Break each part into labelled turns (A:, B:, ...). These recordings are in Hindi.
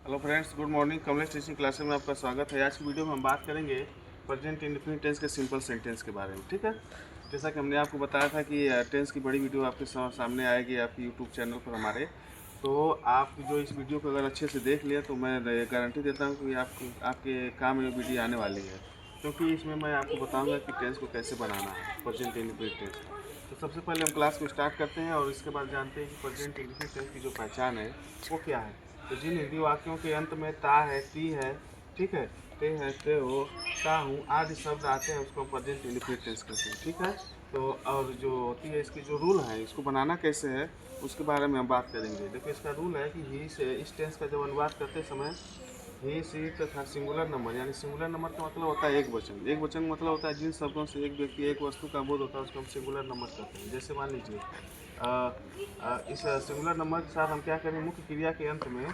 A: Hello friends, good morning. Kamlesh teaching classes में आपका स्वागत है। आज की वीडियो में हम बात करेंगे प्रेजेंट इंडेफिनिट टेंस के सिंपल सेंटेंस के बारे में। ठीक है, जैसा कि हमने आपको बताया था कि टेंस की बड़ी वीडियो आपके सामने आएगी आपके यूट्यूब चैनल पर हमारे। तो आप जो इस वीडियो को अगर अच्छे से देख लिया तो मैं गारंटी देता हूँ कि आपके काम में वीडियो आने वाली है, क्योंकि इसमें मैं आपको बताऊँगा कि टेंस को कैसे बनाना है, प्रेजेंट इंडेफिनिट टेंस। तो सबसे पहले हम क्लास को स्टार्ट करते हैं और इसके बाद जानते हैं कि प्रेजेंट इंडेफिनिट टेंस की जो पहचान है वो क्या है। तो जिन हिंदी वाक्यों के अंत में ता है, ती है, ठीक है, ते है, ते हो, ता हूँ आदि शब्द आते हैं उसको हम प्रेजेंट इंडेफिनिट टेंस कहते हैं। ठीक है, तो और जो होती है इसकी जो रूल है, इसको बनाना कैसे है उसके बारे में हम बात करेंगे। देखिए, इसका रूल है कि ही से इस टेंस का जब अनुवाद करते समय ही सी तथा सिंगुलर नंबर, यानी सिंगुलर नंबर का मतलब होता है एक वचन। एक वचन का मतलब होता है जिन शब्दों से एक व्यक्ति एक वस्तु का बोध होता है उसको हम सिंगुलर नंबर कहते हैं। जैसे मान लीजिए इस सिंगुलर नंबर के साथ हम क्या करेंगे, मुख्य क्रिया के अंत में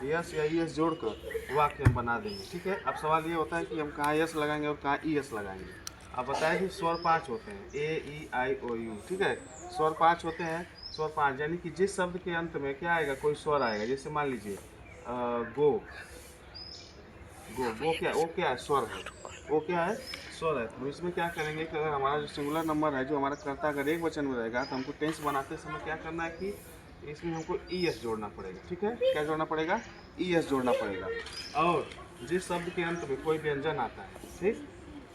A: यस या ई एस जोड़कर वाक्य हम बना देंगे। ठीक है, अब सवाल ये होता है कि हम कहाँ यस लगाएंगे और कहाँ ई एस लगाएंगे। अब बताएं कि स्वर 5 होते हैं, ए ई आई ओ यू। ठीक है, स्वर 5 होते हैं। स्वर 5 यानी कि जिस शब्द के अंत में क्या आएगा, कोई स्वर आएगा। जैसे मान लीजिए गो, वो क्या है, स्वर है। वो क्या है, स्वर है। तो इसमें क्या करेंगे कि अगर हमारा जो सिंगुलर नंबर है, जो हमारा कर्ता अगर एक वचन में रहेगा तो हमको टेंस बनाते समय क्या करना है कि इसमें हमको ई एस जोड़ना पड़ेगा। ठीक है, क्या जोड़ना पड़ेगा, ई एस जोड़ना पड़ेगा। और जिस शब्द के अंत में कोई व्यंजन आता है, ठीक,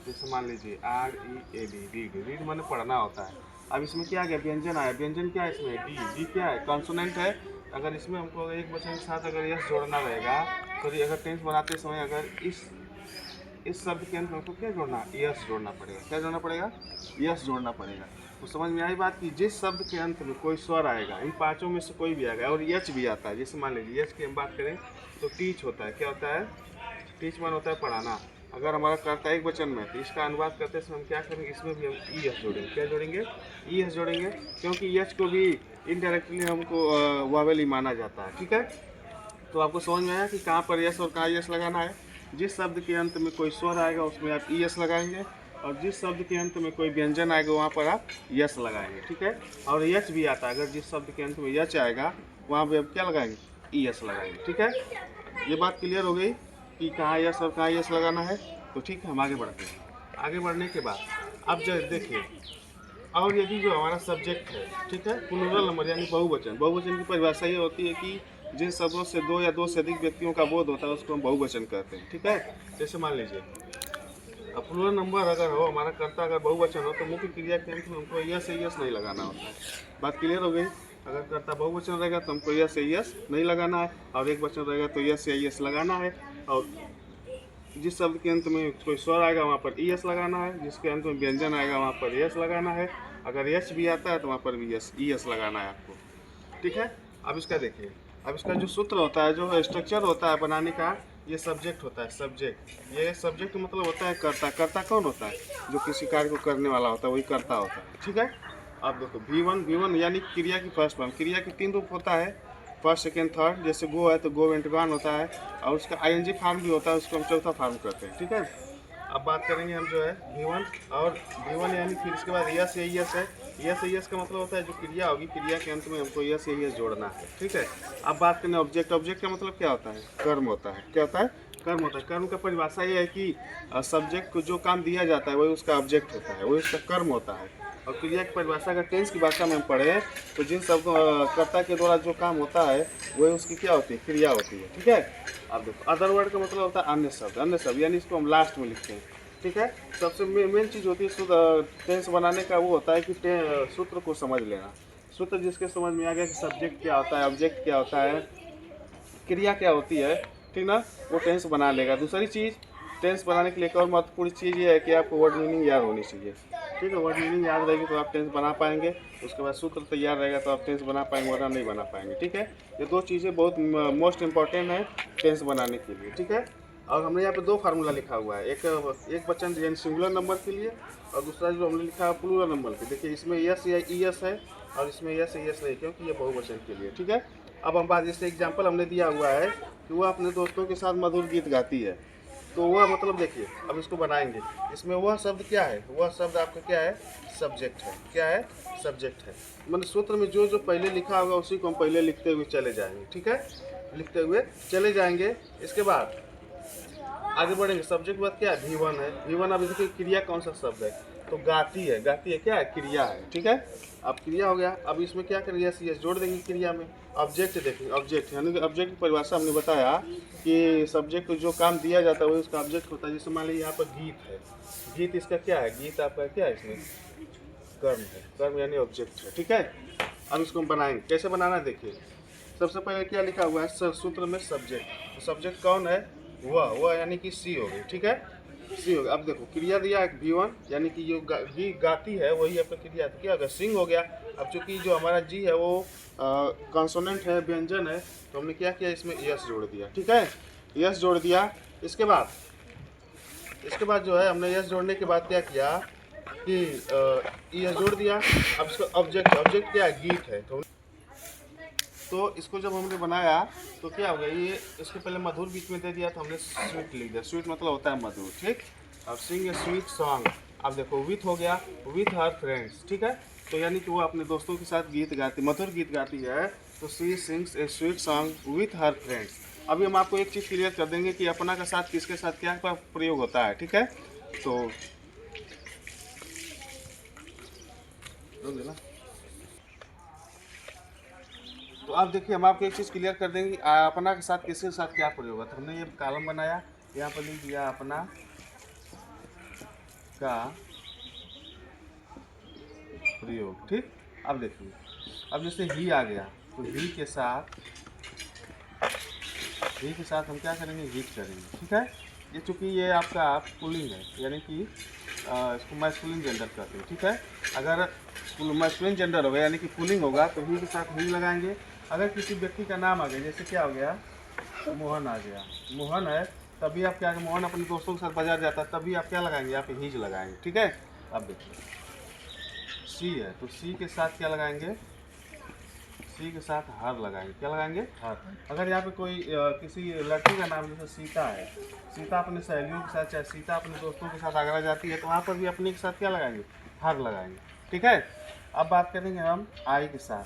A: जैसे मान लीजिए R E A D, read, read माने पढ़ना होता है। अब इसमें क्या आ गया, व्यंजन आया। व्यंजन क्या है इसमें, डी, डी क्या है, कॉन्सोनेंट है। अगर इसमें हमको एक वचन के साथ अगर यस जोड़ना रहेगा तो ये अगर टेंस बनाते समय अगर इस शब्द के अंत में हमको क्या जोड़ना है, यस जोड़ना पड़ेगा। क्या जोड़ना पड़ेगा, यस जोड़ना पड़ेगा। तो समझ में आई बात कि जिस शब्द के अंत में कोई स्वर आएगा, इन पांचों में से कोई भी आएगा, और यच भी आता है। जैसे मान लीजिए यच की हम बात करें तो टीच होता है। क्या होता है, टीच मान होता है पढ़ाना। अगर हमारा कर्ता एक वचन में है तो इसका अनुवाद करते समय हम क्या करेंगे, इसमें भी हम ई एस जोड़ेंगे। क्या जोड़ेंगे, ई एस जोड़ेंगे, क्योंकि यच को भी इनडायरेक्टली हमको वावेल ही माना जाता है। ठीक है, तो आपको समझ में आया कि कहाँ पर यस और कहाँ यस लगाना है। जिस शब्द के अंत में कोई स्वर आएगा उसमें आप ई एस लगाएंगे, और जिस शब्द के अंत में कोई व्यंजन आएगा वहाँ पर आप यस लगाएंगे। ठीक है, और यच भी आता है, अगर जिस शब्द के अंत में यच आएगा वहाँ पर आप क्या लगाएंगे, ई एस लगाएंगे। ठीक है, ये बात क्लियर हो गई कि कहाँ यस और कहाँ यस लगाना है। तो ठीक है, हम आगे बढ़ते हैं। आगे बढ़ने के बाद अब जब देखिए, और यदि जो हमारा सब्जेक्ट है, ठीक है, प्लूरल नंबर यानी बहुवचन। बहुवचन की परिभाषा ये होती है कि जिन शब्दों से दो या दो से अधिक व्यक्तियों का बोध होता है उसको हम बहुवचन कहते हैं। ठीक है, जैसे मान लीजिए अब प्लूरल नंबर अगर हो, हमारा कर्ता अगर बहुवचन हो, तो मुख्य क्रिया के अंत में हमको यस या यस नहीं लगाना होता है। बात क्लियर हो गई। अगर कर्ता बहुवचन रहेगा तो हमको यस या यस नहीं लगाना है, और एक वचन रहेगा तो यस या यस लगाना है। और जिस शब्द के अंत में कोई स्वर आएगा वहाँ पर ई एस लगाना है, जिसके अंत में व्यंजन आएगा वहाँ पर यस लगाना है। अगर यस भी आता है तो वहाँ पर भी यस ई एस लगाना है आपको। ठीक है, अब इसका देखिए, अब इसका जो सूत्र होता है, जो स्ट्रक्चर होता है बनाने का, ये सब्जेक्ट होता है। सब्जेक्ट, ये सब्जेक्ट मतलब होता है कर्ता। कर्ता कौन होता है, जो किसी कार्य को करने वाला होता है वही कर्ता होता है। ठीक है, अब देखो V1 यानी क्रिया की फर्स्ट फॉर्म। क्रिया की 3 रूप होता है, फर्स्ट सेकेंड थर्ड। जैसे गो है तो गो वेंट गॉन होता है, और उसका आईएनजी फार्म भी होता है, उसको हम चौथा फार्म करते हैं। ठीक है, अब बात करेंगे हम जो है V1, और V1 यानी फिर इसके बाद यस या यस है। यस या यस का मतलब होता है जो क्रिया होगी, क्रिया के अंत में हमको यस या यस जोड़ना है। ठीक है, अब बात करें ऑब्जेक्ट। ऑब्जेक्ट का मतलब क्या होता है, कर्म होता है। क्या होता है, कर्म होता है। कर्म का परिभाषा ये है कि सब्जेक्ट को जो काम दिया जाता है वही उसका ऑब्जेक्ट होता है, वही उसका कर्म होता है। और क्रिया की परिभाषा अगर टेंस की भाषा में हम पढ़े तो जिन शब्दों कर्ता के द्वारा जो काम होता है वही उसकी क्या होती है, क्रिया होती है। ठीक है, अब देखो अदर वर्ड का मतलब होता है अन्य शब्द। अन्य शब्द यानी इसको हम लास्ट में लिखते हैं। ठीक है, सबसे मेन चीज़ होती है टेंस बनाने का, वो होता है कि सूत्र को समझ लेना। सूत्र जिसके समझ में आ गया कि सब्जेक्ट क्या होता है, ऑब्जेक्ट क्या होता है, क्रिया क्या होती है, ठीक ना, वो टेंस बना लेगा। दूसरी चीज़, टेंस बनाने के लिए एक और महत्वपूर्ण चीज़ ये है कि आपको वर्ड मीनिंग याद होनी चाहिए। ठीक है, वर्ड मीनिंग याद रहेगी तो आप टेंस बना पाएंगे। उसके बाद सूत्र तैयार रहेगा तो आप टेंस बना पाएंगे, वरना नहीं बना पाएंगे। ठीक है, ये दो चीज़ें बहुत मोस्ट इंपॉर्टेंट है टेंस बनाने के लिए। ठीक है, और हमने यहाँ पे दो फार्मूला लिखा हुआ है, एक वचन यानी सिंगुलर नंबर के लिए, और दूसरा जो हमने लिखा है प्लूरल नंबर के। देखिए इसमें यस या ई एस है, और इसमें यस या यस नहीं, क्योंकि ये बहुवचन के लिए। ठीक है, अब हम बात, जैसे एग्जाम्पल हमने दिया हुआ है कि वह अपने दोस्तों के साथ मधुर गीत गाती है, तो वह मतलब देखिए अब इसको बनाएंगे। इसमें वह शब्द क्या है, वह शब्द आपका क्या है, सब्जेक्ट है। क्या है, सब्जेक्ट है। मतलब सूत्र में जो जो पहले लिखा होगा उसी को हम पहले लिखते हुए चले जाएंगे। ठीक है, लिखते हुए चले जाएंगे। इसके बाद आगे बढ़ेंगे। सब्जेक्ट बाद क्या है, V1 है। V1 अब देखिए क्रिया कौन सा शब्द है, तो गाती है। गाती है क्या है, क्रिया है, ठीक है। अब क्रिया हो गया, अब इसमें क्या करेंगे, CS जोड़ देंगे क्रिया में। ऑब्जेक्ट देखेंगे, ऑब्जेक्ट यानी कि ऑब्जेक्ट की परिभाषा हमने बताया कि सब्जेक्ट को जो काम दिया जाता है वही उसका ऑब्जेक्ट होता है। जैसे मान लीजिए यहाँ पर गीत है, गीत इसका क्या है, गीत आपका क्या है, इसमें कर्म है, कर्म यानी ऑब्जेक्ट है, ठीक है। अब इसको हम बनाएंगे, कैसे बनाना है देखिए। सबसे पहले क्या लिखा हुआ है सूत्र में, सब्जेक्ट। तो सब्जेक्ट कौन है, वह यानी कि सी हो गई, ठीक है, सी हो गया। अब देखो क्रिया दिया है V1 यानी कि जो गाती है वही आपका क्रिया, तो क्या होगा, सिंग हो गया। अब चूंकि जो हमारा जी है वो कॉन्सोनेंट है, व्यंजन है, तो हमने क्या किया, इसमें यस जोड़ दिया, ठीक है, यस जोड़ दिया। इसके बाद जो है हमने यस जोड़ने के बाद क्या किया कि यस जोड़ दिया। अब इसको ऑब्जेक्ट क्या है, गीत है। तो इसको जब हमने बनाया तो क्या हो गया, ये इसके पहले मधुर बीच में दे दिया तो हमने स्वीट लिख दिया। स्वीट मतलब होता है मधुर, ठीक। अब सिंग ए स्वीट सॉन्ग, अब देखो विथ हो गया, विथ हर फ्रेंड्स, ठीक है। तो यानी कि वो अपने दोस्तों के साथ गीत गाती, मधुर गीत गाती है, तो she sings a sweet song with her friends. अभी हम आपको एक चीज़ क्लियर कर देंगे कि अपना का साथ किसके साथ क्या प्रयोग होता है, ठीक है। तो ना, तो आप देखिए हम आपको एक चीज़ क्लियर कर देंगे कि अपना के साथ किसके साथ क्या प्रयोग है। तो हमने ये कॉलम बनाया, यहाँ पर लिख दिया अपना का प्रयोग, ठीक। अब देखिए, अब जैसे ही आ गया तो ही के साथ हम क्या करेंगे, हिट करेंगे, ठीक है। ये चूँकि ये आपका पुलिंग है यानी कि इसको मैस्कुलिन जेंडर कहते हैं, ठीक है। अगर मैस्कुलिन जेंडर होगा यानी कि पुलिंग होगा तो ही के साथ ही लगाएंगे। अगर किसी व्यक्ति का नाम आ गया, जैसे क्या हो गया, मोहन आ गया, मोहन है, तभी आप क्या, मोहन अपने दोस्तों के साथ बाजार जाता है, तभी आप क्या लगाएंगे, यहाँ पे हीज लगाएंगे, ठीक है। अब देखिए सी है तो सी के साथ क्या लगाएंगे, सी के साथ हर लगाएंगे, क्या लगाएंगे, हर। अगर यहाँ पे कोई किसी लड़की का नाम जैसे सीता है, सीता अपने सहेलियों के साथ, चाहे सीता अपने दोस्तों के साथ आगरा जाती है, तो वहाँ पर भी अपने के साथ क्या लगाएंगे, हर लगाएंगे, ठीक है। अब बात करेंगे हम आई के साथ,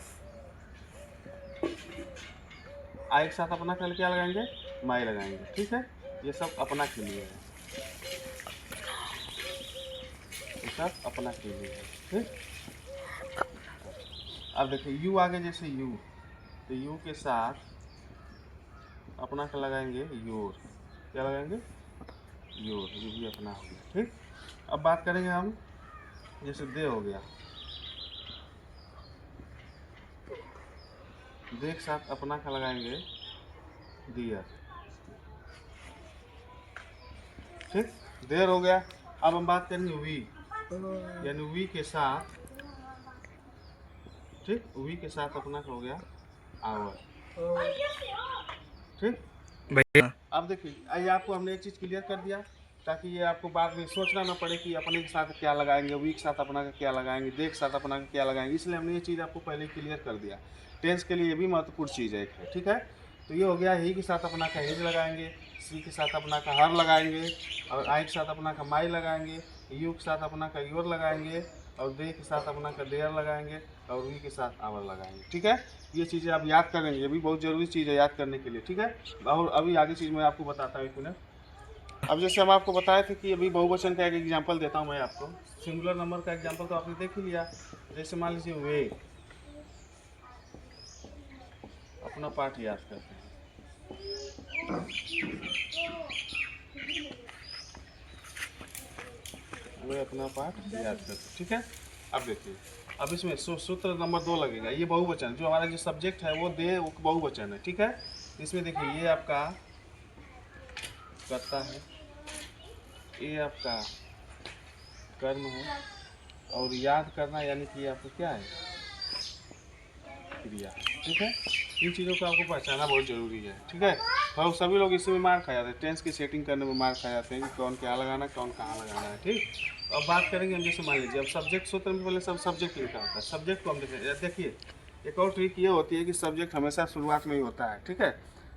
A: आई के साथ अपना कल क्या लगाएंगे, माई लगाएंगे, ठीक है। ये सब अपना के लिए है, ये सब अपना के लिए है, ठीक। अब देखिए यू आगे, जैसे यू, तो यू के साथ अपना का लगाएंगे योर, क्या लगाएंगे, योर, ये भी अपना हो गया, ठीक। अब बात करेंगे हम जैसे दे हो गया, दे के साथ अपना का लगाएंगे दियर, ठीक, देर हो गया। अब हम बात करेंगे वी, यानी वी के साथ, ठीक, वी के साथ अपना का हो गया आवर, ठीक भैया। अब देखिए आइए आपको हमने एक चीज़ क्लियर कर दिया ताकि ये आपको बाद में सोचना ना पड़े कि अपने के साथ क्या लगाएंगे, वी के साथ अपना का क्या लगाएंगे, दे के साथ अपना का क्या लगाएंगे, इसलिए हमने ये चीज़ आपको पहले क्लियर कर दिया। टेंस के लिए ये भी महत्वपूर्ण चीज़ है, ठीक है। तो ये हो गया, ही के साथ अपना का हिज लगाएंगे, सी के साथ अपना का हर लगाएंगे, और आई के साथ अपना का माई लगाएंगे, यू के साथ अपना का योर लगाएंगे, और दे के साथ अपना का देयर लगाएंगे, और वी के साथ आवर लगाएंगे, ठीक है। ये चीज़ें आप याद करेंगे, ये भी बहुत ज़रूरी चीज़ है याद करने के लिए, ठीक है। और अभी आगे चीज़ मैं आपको बताता हूँ एक मिनट। अब जैसे हम आपको बताए थे कि अभी बहुवचन का एक एग्जांपल देता हूँ मैं आपको। सिंगुलर नंबर का एग्जांपल तो आपने देख ही लिया। जैसे मान लीजिए वे, अपना पाठ याद करते हैं। वे अपना पाठ याद करते हैं, ठीक है। अब देखिए, अब इसमें सूत्र नंबर 2 लगेगा। ये बहुवचन, जो हमारा जो सब्जेक्ट है वो दे, वो बहुवचन है, ठीक है। इसमें देखिए ये आपका कर्ता है, ये आपका कर्म है, और याद करना यानी कि आपको क्या है, क्रिया, ठीक है। इन चीज़ों को आपको पहचाना बहुत ज़रूरी है, ठीक है। और सभी लोग इसी में मार खा जाते हैं, टेंस की सेटिंग करने में मार खा जाते हैं कि कौन क्या लगाना, कौन कहाँ लगाना है, ठीक। अब बात करेंगे हम, जैसे मान लीजिए अब सब्जेक्ट सूत्र में पहले सब सब्जेक्ट लिखा होता है। सब्जेक्ट को हम देखिए एक और ट्रिक ये होती है कि सब्जेक्ट हमेशा शुरुआत में ही होता है, ठीक है,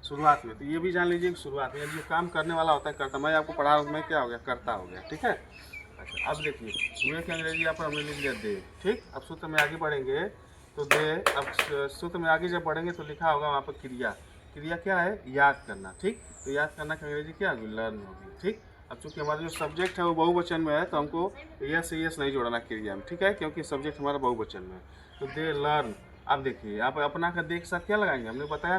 A: शुरुआत में। तो ये भी जान लीजिए कि शुरुआत में जो काम करने वाला होता है कर्ता, मैं आपको पढ़ा रहा हूँ, मैं क्या हो गया, कर्ता हो गया, ठीक है। अच्छा अब देखिए वे की अंग्रेजी यहाँ पर हमने लिख दिया दे, ठीक। अब सूत्र में आगे बढ़ेंगे तो दे, अब सूत्र में आगे जब बढ़ेंगे तो लिखा होगा वहाँ पर क्रिया, क्रिया क्या है, याद करना। ठीक, तो याद करना की अंग्रेजी क्या होगी, लर्न होगी। ठीक, अब चूंकि हमारा जो सब्जेक्ट है वो बहुवचन में है तो हमको यस से यस नहीं जोड़ना क्रिया में। ठीक है, क्योंकि सब्जेक्ट हमारा बहुवचन में है। तो दे लर्न, अब देखिए आप अपना का दे के साथ क्या लगाएंगे, हमने बताया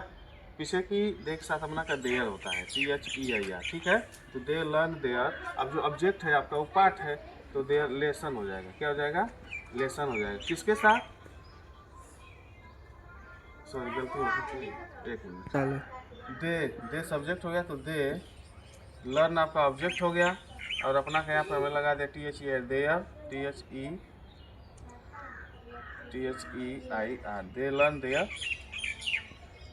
A: पीछे की दे के साथ अपना का देयर होता है, THEIR। ठीक है, तो दे लर्न देयर। अब जो ऑब्जेक्ट है आपका वो पाठ है, तो देयर लेसन हो जाएगा। क्या हो जाएगा, लेसन हो जाएगा। किसके साथ, सॉरी गलती हो गई, एक मिनट।
B: चलो
A: दे सब्जेक्ट हो गया, तो दे लर्न आपका ऑब्जेक्ट हो गया, और अपना का यहाँ पर हमें लगा दिया THEIR, their, THEIR, they learn their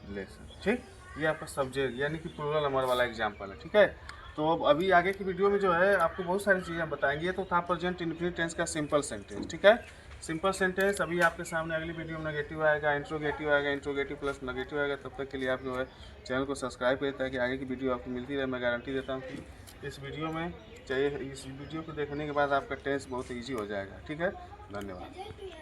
A: lesson. ठीक, ये आपका सब्जेक्ट यानी कि प्लूरल नंबर वाला एग्जाम्पल है। ठीक है, तो अब अभी आगे की वीडियो में जो है आपको बहुत सारी चीज़ें बताएंगे। ये तो था प्रेजेंट इंडेफिनिट टेंस का सिंपल सेंटेंस। ठीक है, सिंपल सेंटेंस अभी आपके सामने अगली वीडियो में नेगेटिव आएगा, इंट्रोगेटिव आएगा, इंट्रोगेटिव प्लस नेगेटिव आएगा। तब तक के लिए आप जो है चैनल को सब्सक्राइब करें ताकि आगे की वीडियो आपको मिलती रहे। मैं गारंटी देता हूँ कि इस वीडियो में चाहिए, इस वीडियो को देखने के बाद आपका टेंस बहुत ईजी हो जाएगा। ठीक है, धन्यवाद।